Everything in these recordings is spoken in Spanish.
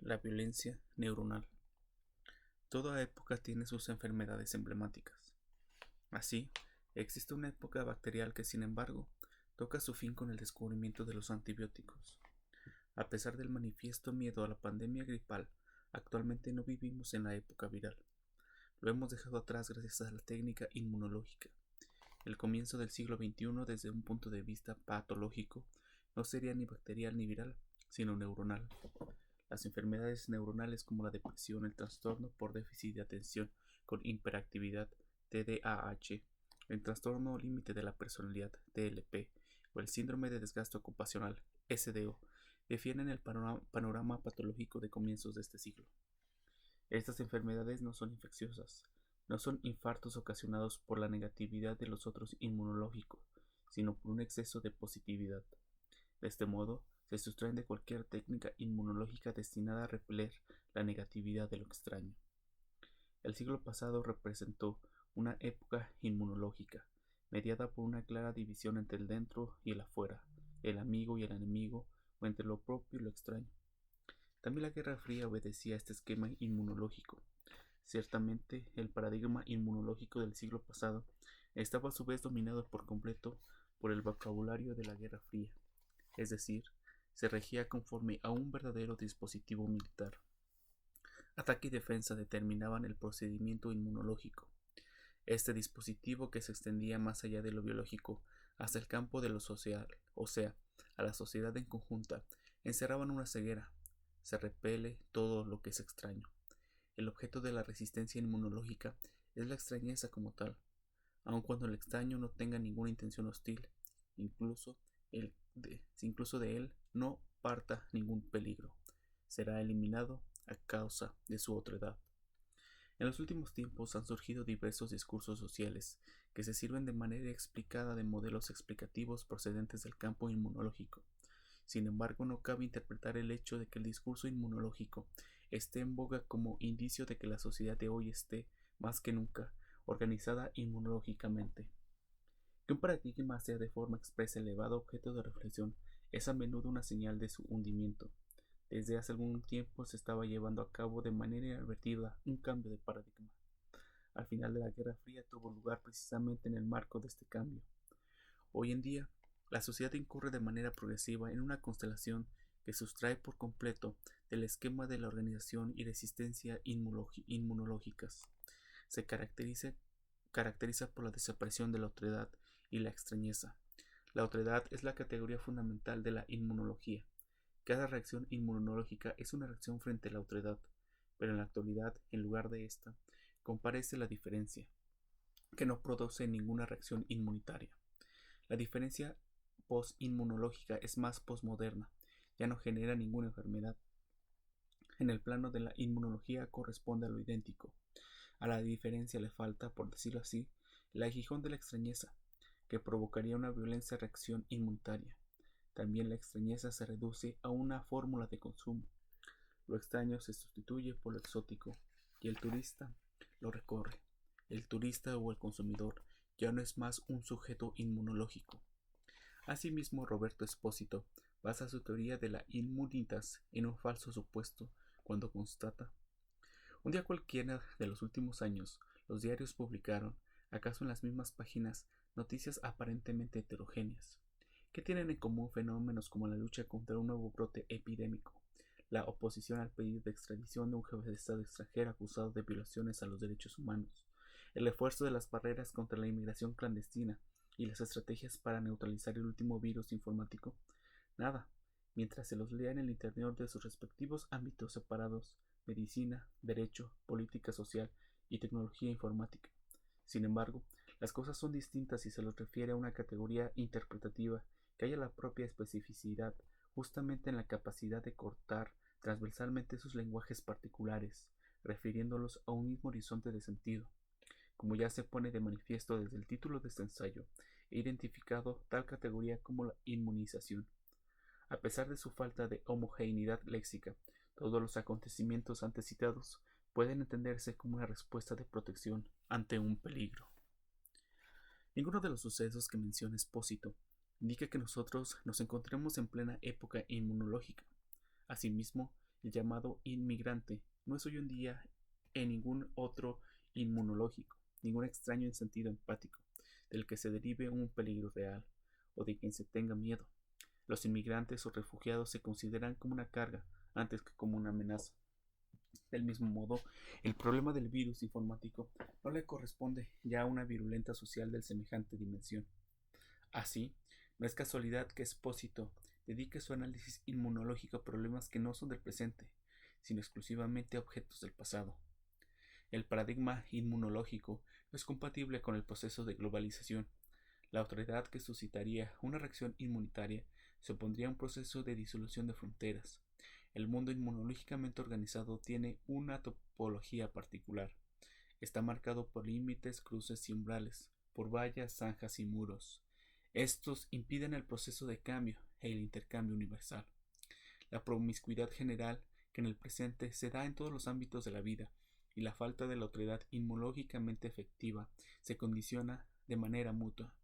La violencia neuronal. Toda época tiene sus enfermedades emblemáticas. Así, existe una época bacterial que, sin embargo, toca su fin con el descubrimiento de los antibióticos. A pesar del manifiesto miedo a la pandemia gripal, actualmente no vivimos en la época viral. Lo hemos dejado atrás gracias a la técnica inmunológica. El comienzo del siglo XXI, desde un punto de vista patológico, no sería ni bacterial ni viral, sino neuronal. Las enfermedades neuronales como la depresión, el trastorno por déficit de atención con hiperactividad (TDAH), el trastorno límite de la personalidad (TLP) o el síndrome de desgaste ocupacional (SDO) definen el panorama patológico de comienzos de este siglo. Estas enfermedades no son infecciosas, no son infartos ocasionados por la negatividad de los otros inmunológicos, sino por un exceso de positividad. De este modo, se sustraen de cualquier técnica inmunológica destinada a repeler la negatividad de lo extraño. El siglo pasado representó una época inmunológica, mediada por una clara división entre el dentro y el afuera, el amigo y el enemigo, o entre lo propio y lo extraño. También la Guerra Fría obedecía a este esquema inmunológico. Ciertamente, el paradigma inmunológico del siglo pasado estaba a su vez dominado por completo por el vocabulario de la Guerra Fría, es decir, se regía conforme a un verdadero dispositivo militar. Ataque y defensa determinaban el procedimiento inmunológico. Este dispositivo, que se extendía más allá de lo biológico hasta el campo de lo social, o sea, a la sociedad en conjunta, encerraban una ceguera. Se repele todo lo que es extraño. El objeto de la resistencia inmunológica es la extrañeza como tal, aun cuando el extraño no tenga ninguna intención hostil, incluso de él no parta ningún peligro. Será eliminado a causa de su otredad. En los últimos tiempos han surgido diversos discursos sociales que se sirven de manera explicada de modelos explicativos procedentes del campo inmunológico. Sin embargo, no cabe interpretar el hecho de que el discurso inmunológico esté en boga como indicio de que la sociedad de hoy esté, más que nunca, organizada inmunológicamente. Que un paradigma sea de forma expresa elevado objeto de reflexión es a menudo una señal de su hundimiento. Desde hace algún tiempo se estaba llevando a cabo de manera inadvertida un cambio de paradigma. Al final de la Guerra Fría tuvo lugar precisamente en el marco de este cambio. Hoy en día, la sociedad incurre de manera progresiva en una constelación que sustrae por completo del esquema de la organización y resistencia inmunológicas. Se caracteriza por la desaparición de la otredad y la extrañeza. La otredad es la categoría fundamental de la inmunología. Cada reacción inmunológica es una reacción frente a la otredad, pero en la actualidad, en lugar de esta, comparece la diferencia, que no produce ninguna reacción inmunitaria. La diferencia postinmunológica es más posmoderna, ya no genera ninguna enfermedad. En el plano de la inmunología corresponde a lo idéntico. A la diferencia le falta, por decirlo así, el aguijón de la extrañeza, que provocaría una violenta reacción inmunitaria. También la extrañeza se reduce a una fórmula de consumo. Lo extraño se sustituye por lo exótico y el turista lo recorre. El turista o el consumidor ya no es más un sujeto inmunológico. Asimismo, Roberto Espósito basa su teoría de la inmunitas en un falso supuesto cuando constata: un día cualquiera de los últimos años, los diarios publicaron, acaso en las mismas páginas, noticias aparentemente heterogéneas, que tienen en común fenómenos como la lucha contra un nuevo brote epidémico, la oposición al pedido de extradición de un jefe de Estado extranjero acusado de violaciones a los derechos humanos, el esfuerzo de las barreras contra la inmigración clandestina y las estrategias para neutralizar el último virus informático. Nada, mientras se los lea en el interior de sus respectivos ámbitos separados: medicina, derecho, política social y tecnología informática. Sin embargo, las cosas son distintas si se los refiere a una categoría interpretativa que haya la propia especificidad justamente en la capacidad de cortar transversalmente sus lenguajes particulares, refiriéndolos a un mismo horizonte de sentido. Como ya se pone de manifiesto desde el título de este ensayo, he identificado tal categoría como la inmunización. A pesar de su falta de homogeneidad léxica, todos los acontecimientos antes citados pueden entenderse como una respuesta de protección ante un peligro. Ninguno de los sucesos que menciona Espósito indica que nosotros nos encontremos en plena época inmunológica. Asimismo, El llamado inmigrante no es hoy en día en ningún otro inmunológico, ningún extraño en sentido empático, del que se derive un peligro real o de quien se tenga miedo. Los inmigrantes o refugiados se consideran como una carga antes que como una amenaza. Del mismo modo, el problema del virus informático no le corresponde ya a una virulenta social de semejante dimensión. Así, no es casualidad que Espósito dedique su análisis inmunológico a problemas que no son del presente, sino exclusivamente a objetos del pasado. El paradigma inmunológico no es compatible con el proceso de globalización. La autoridad que suscitaría una reacción inmunitaria se opondría a un proceso de disolución de fronteras. El mundo inmunológicamente organizado tiene una topología particular. Está marcado por límites, cruces y umbrales, por vallas, zanjas y muros. Estos impiden el proceso de cambio e el intercambio universal. La promiscuidad general que en el presente se da en todos los ámbitos de la vida y la falta de la autoridad inmunológicamente efectiva se condiciona de manera mutua.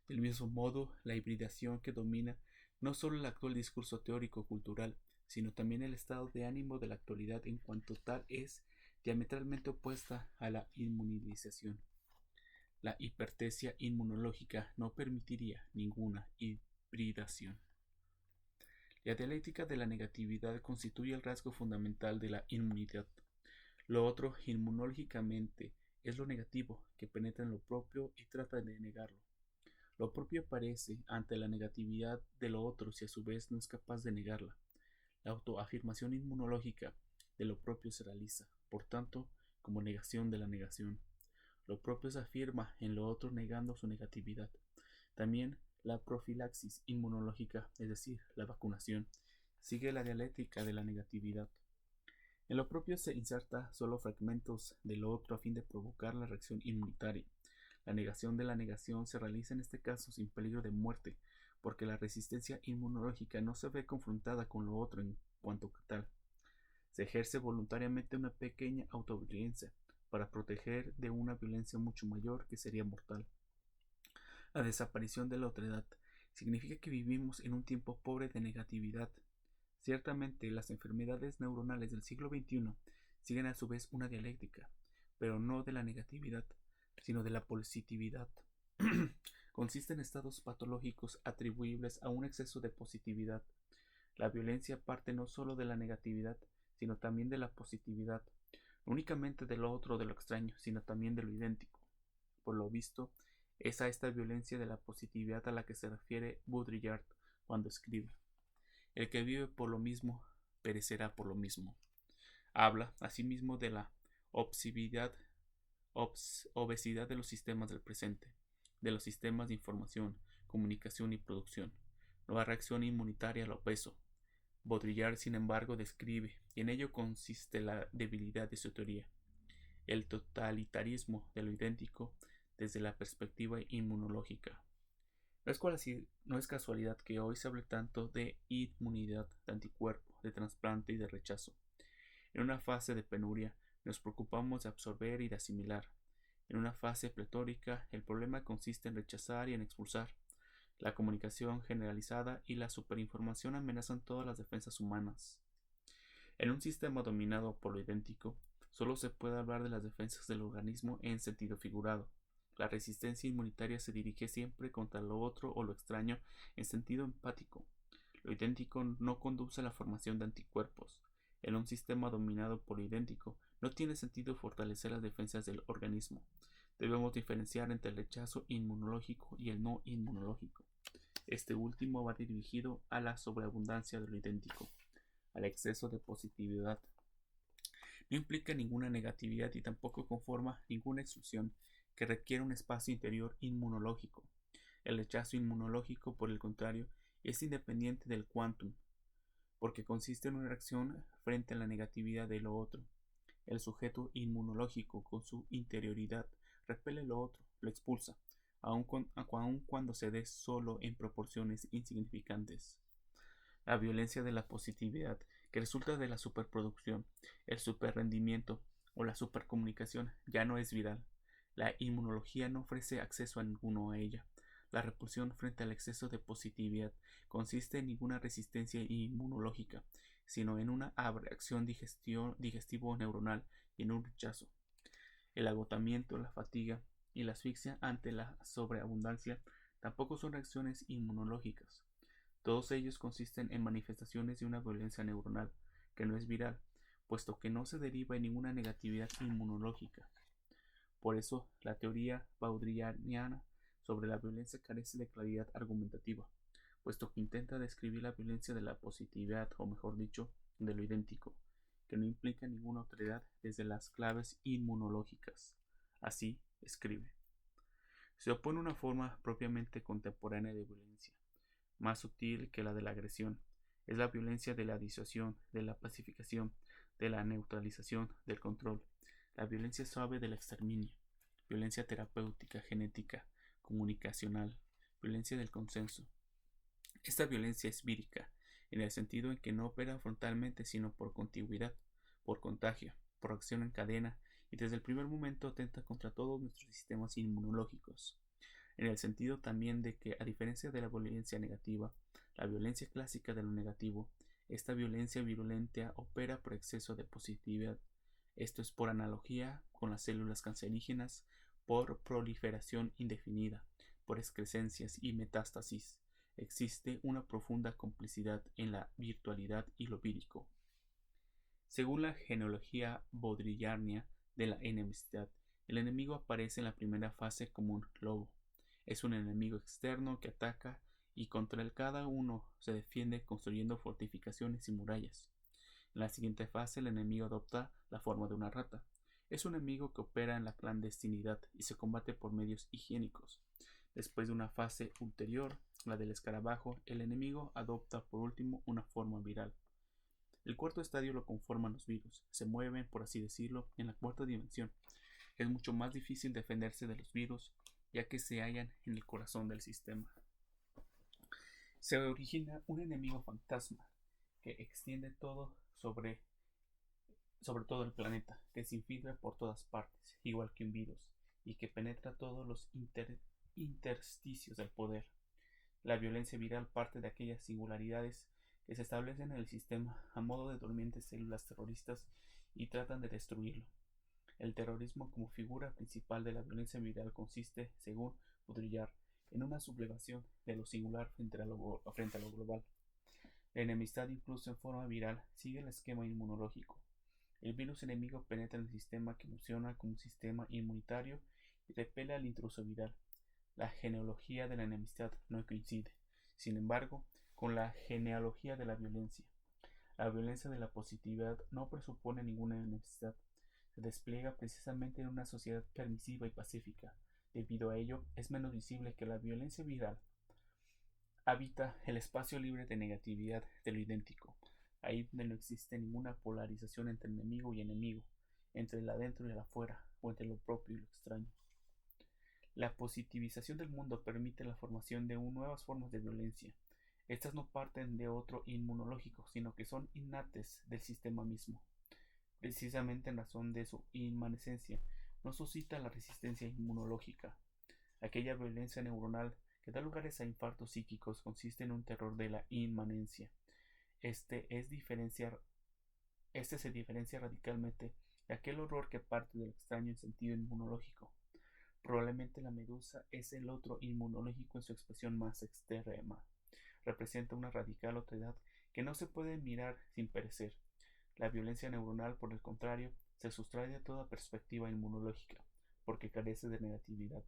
Del mismo modo, la hibridación que domina no solo el actual discurso teórico-cultural, sino también el estado de ánimo de la actualidad en cuanto tal es diametralmente opuesta a la inmunización. La hipertesia inmunológica no permitiría ninguna hibridación. La dialéctica de la negatividad constituye el rasgo fundamental de la inmunidad. Lo otro inmunológicamente es lo negativo, que penetra en lo propio y trata de negarlo. Lo propio aparece ante la negatividad de lo otro si a su vez no es capaz de negarla. La autoafirmación inmunológica de lo propio se realiza, por tanto, como negación de la negación. Lo propio se afirma en lo otro negando su negatividad. También la profilaxis inmunológica, es decir, la vacunación, sigue la dialéctica de la negatividad. En lo propio se inserta solo fragmentos de lo otro a fin de provocar la reacción inmunitaria. La negación de la negación se realiza en este caso sin peligro de muerte, porque la resistencia inmunológica no se ve confrontada con lo otro en cuanto tal. Se ejerce voluntariamente una pequeña autoviolencia para proteger de una violencia mucho mayor que sería mortal. La desaparición de la otredad significa que vivimos en un tiempo pobre de negatividad. Ciertamente, las enfermedades neuronales del siglo XXI siguen a su vez una dialéctica, pero no de la negatividad, sino de la positividad. Consiste en estados patológicos atribuibles a un exceso de positividad. La violencia parte no solo de la negatividad, sino también de la positividad, no únicamente de lo otro o de lo extraño, sino también de lo idéntico. Por lo visto, es a esta violencia de la positividad a la que se refiere Baudrillard cuando escribe: el que vive por lo mismo, perecerá por lo mismo. Habla, asimismo, de la obesidad de los sistemas del presente, de los sistemas de información, comunicación y producción. Nueva reacción inmunitaria al obeso. Baudrillard, sin embargo, describe, y en ello consiste la debilidad de su teoría, el totalitarismo de lo idéntico desde la perspectiva inmunológica. No es casualidad que hoy se hable tanto de inmunidad, de anticuerpo, de trasplante y de rechazo. En una fase de penuria nos preocupamos de absorber y de asimilar. En una fase pletórica el problema consiste en rechazar y en expulsar. La comunicación generalizada y la superinformación amenazan todas las defensas humanas. En un sistema dominado por lo idéntico, solo se puede hablar de las defensas del organismo en sentido figurado. La resistencia inmunitaria se dirige siempre contra lo otro o lo extraño en sentido empático. Lo idéntico no conduce a la formación de anticuerpos. En un sistema dominado por lo idéntico, no tiene sentido fortalecer las defensas del organismo. Debemos diferenciar entre el rechazo inmunológico y el no inmunológico. Este último va dirigido a la sobreabundancia de lo idéntico, al exceso de positividad. No implica ninguna negatividad y tampoco conforma ninguna exclusión que requiera un espacio interior inmunológico. El rechazo inmunológico, por el contrario, es independiente del quantum, porque consiste en una reacción frente a la negatividad de lo otro. El sujeto inmunológico, con su interioridad, repele lo otro, lo expulsa, aun cuando se dé solo en proporciones insignificantes. La violencia de la positividad, que resulta de la superproducción, el superrendimiento o la supercomunicación, ya no es viral. La inmunología no ofrece acceso a ninguno a ella. La repulsión frente al exceso de positividad consiste en ninguna resistencia inmunológica, sino en una abreacción digestivo-neuronal y en un rechazo. El agotamiento, la fatiga y la asfixia ante la sobreabundancia tampoco son reacciones inmunológicas. Todos ellos consisten en manifestaciones de una violencia neuronal que no es viral, puesto que no se deriva en ninguna negatividad inmunológica. Por eso, la teoría baudrillardiana sobre la violencia carece de claridad argumentativa, puesto que intenta describir la violencia de la positividad, o mejor dicho, de lo idéntico, que no implica ninguna autoridad desde las claves inmunológicas. Así, escribe. Se opone una forma propiamente contemporánea de violencia, más sutil que la de la agresión. Es la violencia de la disuasión, de la pacificación, de la neutralización, del control. La violencia suave del exterminio. Violencia terapéutica, genética, comunicacional. Violencia del consenso. Esta violencia es vírica, en el sentido en que no opera frontalmente sino por contigüidad, por contagio, por acción en cadena, y desde el primer momento atenta contra todos nuestros sistemas inmunológicos, en el sentido también de que, a diferencia de la violencia negativa, la violencia clásica de lo negativo, esta violencia virulenta opera por exceso de positividad, esto es por analogía con las células cancerígenas, por proliferación indefinida, por excrescencias y metástasis. Existe una profunda complicidad en la virtualidad y lo vírico. Según la genealogía baudrillardiana de la enemistad, el enemigo aparece en la primera fase como un lobo. Es un enemigo externo que ataca y contra el cada uno se defiende construyendo fortificaciones y murallas. En la siguiente fase, el enemigo adopta la forma de una rata. Es un enemigo que opera en la clandestinidad y se combate por medios higiénicos. Después de una fase ulterior, la del escarabajo, el enemigo adopta por último una forma viral. El cuarto estadio lo conforman los virus. Se mueven, por así decirlo, en la cuarta dimensión. Es mucho más difícil defenderse de los virus, ya que se hallan en el corazón del sistema. Se origina un enemigo fantasma que extiende todo sobre todo el planeta, que se infiltra por todas partes, igual que un virus, y que penetra todos los intersticios del poder. La violencia viral parte de aquellas singularidades que se establecen en el sistema a modo de durmientes células terroristas y tratan de destruirlo. El terrorismo como figura principal de la violencia viral consiste, según Baudrillard, en una sublevación de lo singular frente a lo global. La enemistad, incluso en forma viral, sigue el esquema inmunológico. El virus enemigo penetra en el sistema que funciona como un sistema inmunitario y repele al intruso viral. La genealogía de la enemistad no coincide, sin embargo, con la genealogía de la violencia. La violencia de la positividad no presupone ninguna enemistad. Se despliega precisamente en una sociedad permisiva y pacífica. Debido a ello, es menos visible que la violencia viral habita el espacio libre de negatividad de lo idéntico, ahí donde no existe ninguna polarización entre enemigo y enemigo, entre el adentro y el afuera, o entre lo propio y lo extraño. La positivización del mundo permite la formación de nuevas formas de violencia. Estas no parten de otro inmunológico, sino que son innates del sistema mismo. Precisamente en razón de su inmanescencia, no suscita la resistencia inmunológica. Aquella violencia neuronal que da lugares a infartos psíquicos consiste en un terror de la inmanencia. Este se diferencia radicalmente de aquel horror que parte del extraño en sentido inmunológico. Probablemente la medusa es el otro inmunológico en su expresión más extrema. Representa una radical otredad que no se puede mirar sin perecer. La violencia neuronal, por el contrario, se sustrae de toda perspectiva inmunológica, porque carece de negatividad.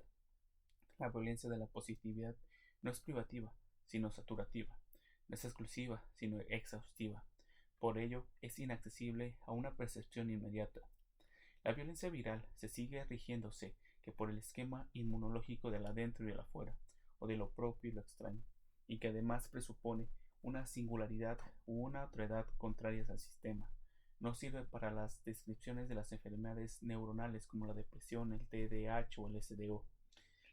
La violencia de la positividad no es privativa, sino saturativa. No es exclusiva, sino exhaustiva. Por ello, es inaccesible a una percepción inmediata. La violencia viral se sigue rigiéndose que por el esquema inmunológico del adentro y del afuera, o de lo propio y lo extraño, y que además presupone una singularidad u una otredad contrarias al sistema. No sirve para las descripciones de las enfermedades neuronales como la depresión, el TDAH o el SDO.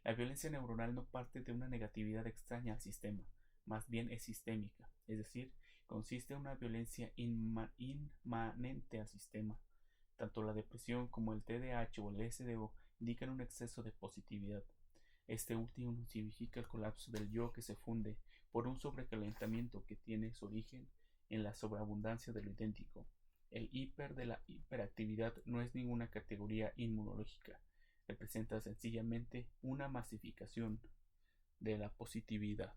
La violencia neuronal no parte de una negatividad extraña al sistema, más bien es sistémica, es decir, consiste en una violencia inmanente al sistema. Tanto la depresión como el TDAH o el SDO indican un exceso de positividad. Este último significa el colapso del yo que se funde por un sobrecalentamiento que tiene su origen en la sobreabundancia de lo idéntico. El hiper de la hiperactividad no es ninguna categoría inmunológica, representa sencillamente una masificación de la positividad.